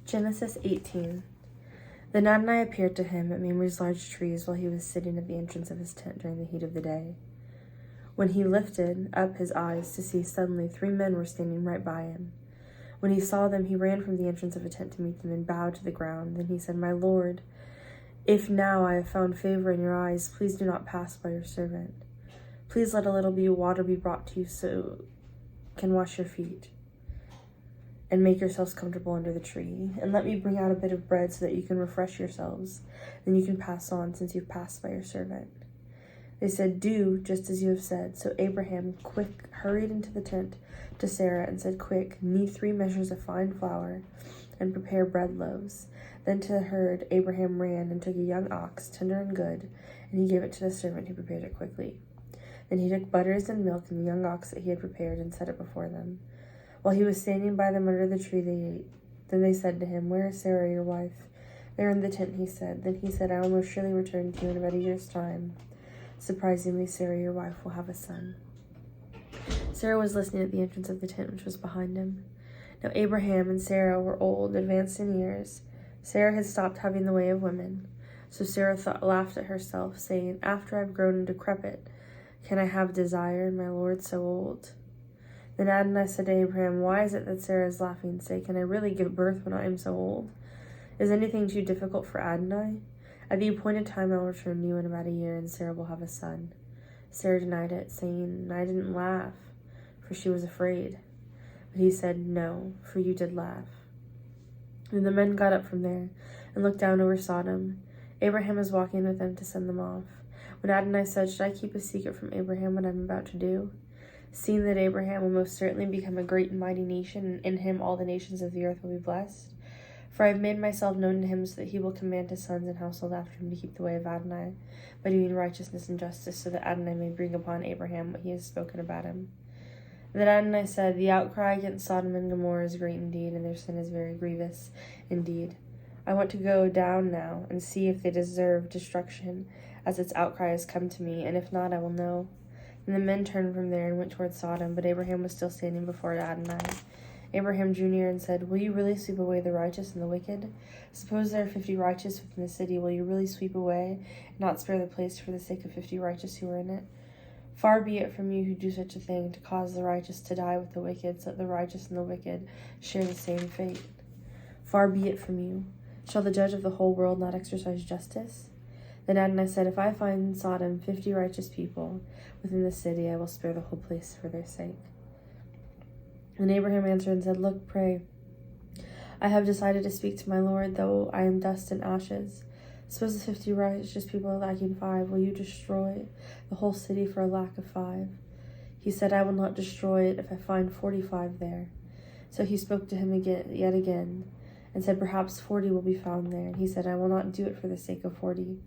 Genesis 18. Then Adonai appeared to him at Mamre's large trees while he was sitting at the entrance of his tent during the heat of the day. When he lifted up his eyes to see, suddenly 3 men were standing right by him. When he saw them, he ran from the entrance of a tent to meet them and bowed to the ground. Then he said, "My Lord, if now I have found favor in your eyes, please do not pass by your servant. Please let a little water be brought to you so you can wash your feet and make yourselves comfortable under the tree. And let me bring out a bit of bread so that you can refresh yourselves. Then you can pass on, since you've passed by your servant." They said, "Do just as you have said." So Abraham hurried into the tent to Sarah and said, "Quick, knead 3 measures of fine flour and prepare bread loaves." Then to the herd Abraham ran and took a young ox, tender and good, and he gave it to the servant who prepared it quickly. Then he took butters and milk and the young ox that he had prepared and set it before them. While he was standing by them under the tree, they ate. Then they said to him, "Where is Sarah, your wife?" "There in the tent," he said. Then he said, "I will most surely return to you in about a year's time. Surprisingly, Sarah, your wife, will have a son." Sarah was listening at the entrance of the tent, which was behind him. Now Abraham and Sarah were old, advanced in years. Sarah had stopped having the way of women. So Sarah laughed at herself, saying, "After I've grown and decrepit, can I have desire in my Lord so old?" Then Adonai said to Abraham, "Why is it that Sarah is laughing? Say, can I really give birth when I am so old? Is anything too difficult for Adonai? At the appointed time I will return to you in about a year, and Sarah will have a son." Sarah denied it, saying, "I didn't laugh," for she was afraid. But he said, "No, for you did laugh." Then the men got up from there and looked down over Sodom. Abraham was walking with them to send them off. When Adonai said, "Should I keep a secret from Abraham what I am about to do? Seeing that Abraham will most certainly become a great and mighty nation, and in him all the nations of the earth will be blessed. For I have made myself known to him so that he will command his sons and household after him to keep the way of Adonai, by doing righteousness and justice, so that Adonai may bring upon Abraham what he has spoken about him." Then Adonai said, "The outcry against Sodom and Gomorrah is great indeed, and their sin is very grievous indeed. I want to go down now and see if they deserve destruction, as its outcry has come to me, and if not, I will know." And the men turned from there and went toward Sodom, but Abraham was still standing before Adonai. Abraham drew near and said, "Will you really sweep away the righteous and the wicked? Suppose there are 50 righteous within the city. Will you really sweep away and not spare the place for the sake of 50 righteous who are in it? Far be it from you who do such a thing, to cause the righteous to die with the wicked, so that the righteous and the wicked share the same fate. Far be it from you. Shall the judge of the whole world not exercise justice?" Then Adonai said, "If I find in Sodom 50 righteous people within the city, I will spare the whole place for their sake." And Abraham answered and said, "Look, pray. I have decided to speak to my Lord, though I am dust and ashes. Suppose the 50 righteous people are lacking 5. Will you destroy the whole city for a lack of 5? He said, "I will not destroy it if I find 45 there." So he spoke to him yet again, and said, "Perhaps 40 will be found there." And he said, "I will not do it for the sake of 40.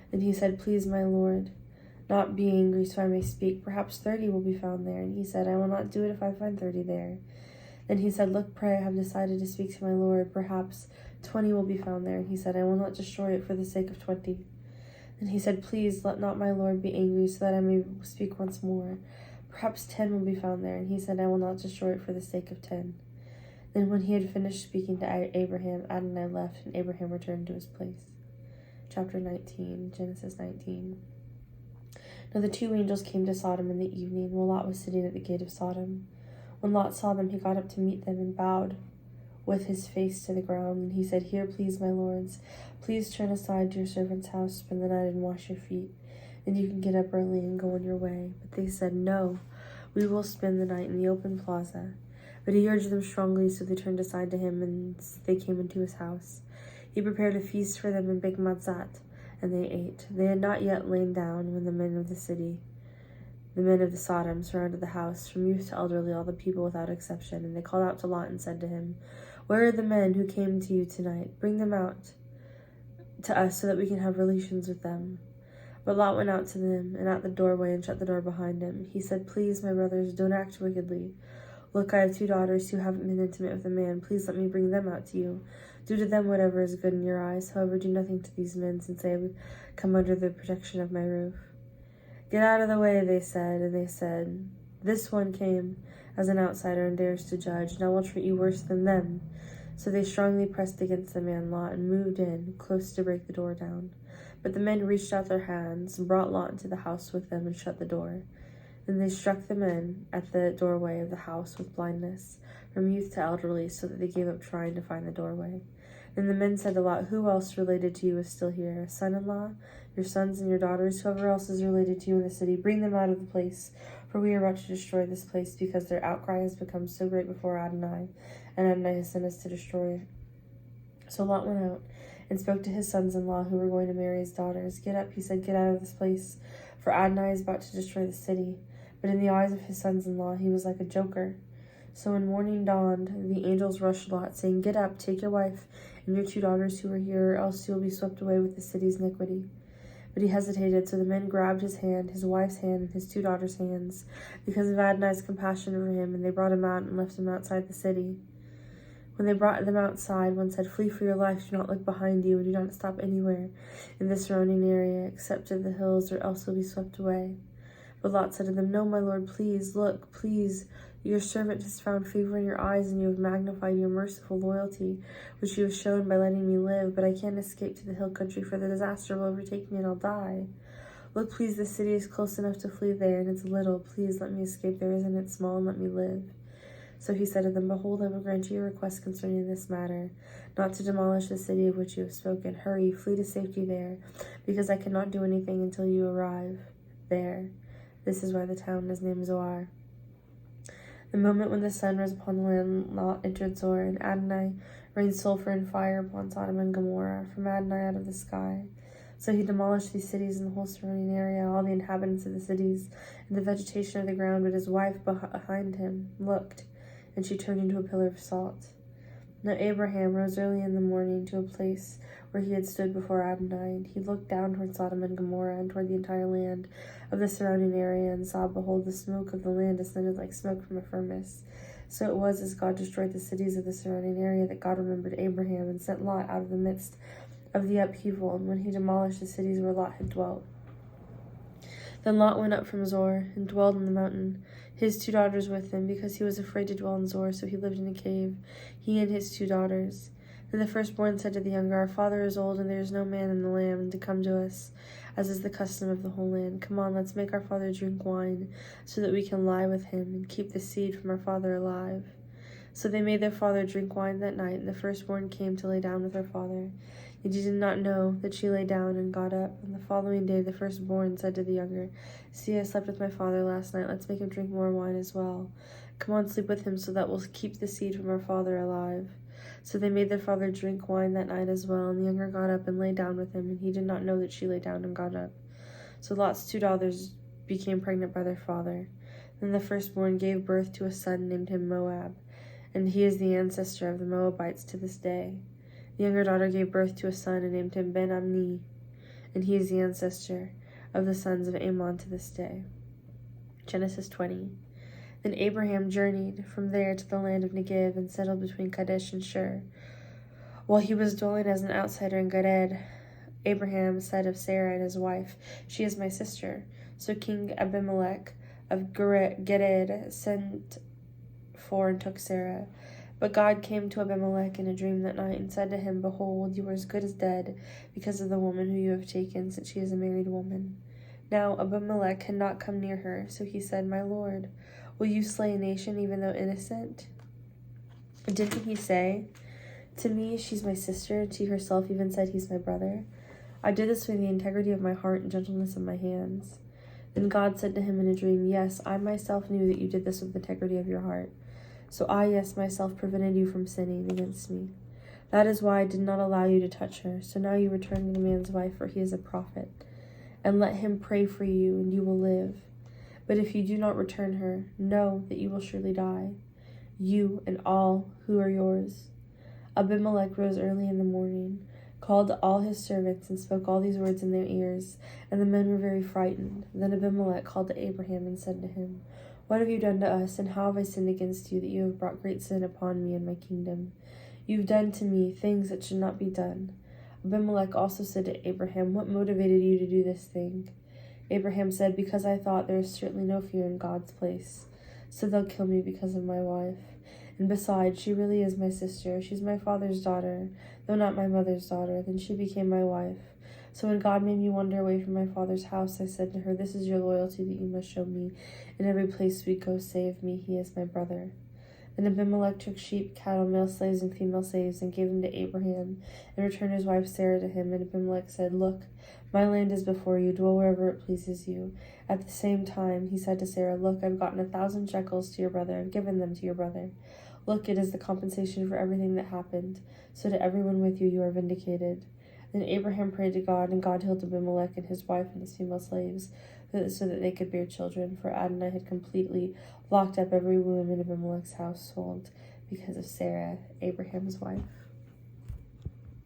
Then he said, "Please, my Lord, not be angry, so I may speak. Perhaps 30 will be found there." And he said, "I will not do it if I find 30 there." Then he said, "Look, pray, I have decided to speak to my Lord. Perhaps 20 will be found there." And he said, "I will not destroy it for the sake of 20. Then he said, "Please, let not my Lord be angry, so that I may speak once more. Perhaps 10 will be found there." And he said, "I will not destroy it for the sake of 10. Then when he had finished speaking to Abraham, Adonai left, and Abraham returned to his place. Chapter 19, Genesis 19. Now the 2 angels came to Sodom in the evening, while Lot was sitting at the gate of Sodom. When Lot saw them, he got up to meet them and bowed with his face to the ground. And he said, "Here, please, my lords, please turn aside to your servant's house, spend the night, and wash your feet. Then you can get up early and go on your way." But they said, "No, we will spend the night in the open plaza." But he urged them strongly, so they turned aside to him, and they came into his house. He prepared a feast for them and baked matzah, and they ate. They had not yet lain down when the men of the Sodom, surrounded the house, from youth to elderly, all the people without exception. And they called out to Lot and said to him, "Where are the men who came to you tonight? Bring them out to us so that we can have relations with them." But Lot went out to them and at the doorway and shut the door behind him. He said, "Please, my brothers, don't act wickedly. Look, I have 2 daughters who haven't been intimate with a man. Please let me bring them out to you. Do to them whatever is good in your eyes. However, do nothing to these men, since they have come under the protection of my roof." "Get out of the way," they said. And they said, "This one came as an outsider and dares to judge. Now we'll treat you worse than them." So they strongly pressed against the man Lot and moved in close to break the door down. But the men reached out their hands and brought Lot into the house with them and shut the door. Then they struck the men at the doorway of the house with blindness, from youth to elderly, so that they gave up trying to find the doorway. Then the men said to Lot, "Who else related to you is still here? A son-in-law, your sons and your daughters, whoever else is related to you in the city, bring them out of the place, for we are about to destroy this place, because their outcry has become so great before Adonai, and Adonai has sent us to destroy it." So Lot went out and spoke to his sons-in-law who were going to marry his daughters. "Get up," he said, "get out of this place, for Adonai is about to destroy the city." But in the eyes of his sons-in-law, he was like a joker. So when morning dawned, the angels rushed Lot, saying, "Get up, take your wife and your 2 daughters who are here, or else you will be swept away with the city's iniquity." But he hesitated, so the men grabbed his hand, his wife's hand, and his 2 daughters' hands, because of Adonai's compassion for him, and they brought him out and left him outside the city. When they brought them outside, one said, "Flee for your life, do not look behind you, and do not stop anywhere in the surrounding area, except to the hills, or else you'll be swept away." But Lot said to them, "No, my lord, please, look, please. Your servant has found favor in your eyes, and you have magnified your merciful loyalty, which you have shown by letting me live. But I can't escape to the hill country, for the disaster will overtake me, and I'll die. Look, please, the city is close enough to flee there, and it's little. Please let me escape there, isn't it small, and let me live." So he said to them, "Behold, I will grant you your request concerning this matter, not to demolish the city of which you have spoken. Hurry, flee to safety there, because I cannot do anything until you arrive there." This is why the town is named Zoar. The moment when the sun rose upon the land, Lot entered Zoar, and Adonai rained sulfur and fire upon Sodom and Gomorrah from Adonai out of the sky. So he demolished these cities and the whole surrounding area, all the inhabitants of the cities, and the vegetation of the ground. But his wife behind him looked, and she turned into a pillar of salt. Now Abraham rose early in the morning to a place where he had stood before Adonai, and he looked down toward Sodom and Gomorrah and toward the entire land of the surrounding area, and saw, behold, the smoke of the land ascended like smoke from a furnace. So it was, as God destroyed the cities of the surrounding area, that God remembered Abraham and sent Lot out of the midst of the upheaval, and when he demolished the cities where Lot had dwelt. Then Lot went up from Zoar and dwelled in the mountain, his 2 daughters with him, because he was afraid to dwell in Zoar, so he lived in a cave, he and his 2 daughters. Then the firstborn said to the younger, "Our father is old, and there is no man in the land to come to us, as is the custom of the whole land. Come on, let's make our father drink wine, so that we can lie with him, and keep the seed from our father alive." So they made their father drink wine that night, and the firstborn came to lay down with her father. Yet he did not know that she lay down and got up. And the following day the firstborn said to the younger, "See, I slept with my father last night. Let's make him drink more wine as well. Come on, sleep with him, so that we'll keep the seed from our father alive." So they made their father drink wine that night as well, and the younger got up and lay down with him, and he did not know that she lay down and got up. So Lot's 2 daughters became pregnant by their father. Then the firstborn gave birth to a son, and named him Moab, and he is the ancestor of the Moabites to this day. The younger daughter gave birth to a son, and named him Ben-Ammi, and he is the ancestor of the sons of Ammon to this day. Genesis 20. Then Abraham journeyed from there to the land of Negev and settled between Kadesh and Shur. While he was dwelling as an outsider in Gerar, Abraham said of Sarah and his wife, "She is my sister." So King Abimelech of Gerar sent for and took Sarah. But God came to Abimelech in a dream that night and said to him, "Behold, you are as good as dead because of the woman who you have taken, since she is a married woman." Now Abimelech had not come near her, so he said, "My lord, will you slay a nation even though innocent?" Didn't he say, "To me she's my sister," and she herself even said, "He's my brother"? I did this with the integrity of my heart and gentleness of my hands. Then God said to him in a dream, "Yes, I myself knew that you did this with the integrity of your heart. So I, yes, myself prevented you from sinning against me. That is why I did not allow you to touch her. So now you return to the man's wife, for he is a prophet. And let him pray for you, and you will live. But if you do not return her, know that you will surely die, you and all who are yours." Abimelech rose early in the morning, called all his servants, and spoke all these words in their ears, and the men were very frightened. Then Abimelech called to Abraham and said to him, "What have you done to us, and how have I sinned against you, that you have brought great sin upon me and my kingdom? You have done to me things that should not be done." Abimelech also said to Abraham, "What motivated you to do this thing?" Abraham said, "Because I thought there is certainly no fear in God's place, so they'll kill me because of my wife. And besides, she really is my sister. She's my father's daughter, though not my mother's daughter. Then she became my wife. So when God made me wander away from my father's house, I said to her, this is your loyalty that you must show me. In every place we go, say of me, he is my brother. Then Abimelech took sheep, cattle, male slaves, and female slaves, and gave them to Abraham, and returned his wife Sarah to him. And Abimelech said, look, my land is before you, dwell wherever it pleases you. At the same time, he said to Sarah, look, I've gotten 1,000 shekels to your brother, I've given them to your brother. Look, it is the compensation for everything that happened. So to everyone with you are vindicated. Then Abraham prayed to God, and God healed Abimelech and his wife and his female slaves, so that they could bear children. For Adonai had completely locked up every womb in Abimelech's household because of Sarah, Abraham's wife.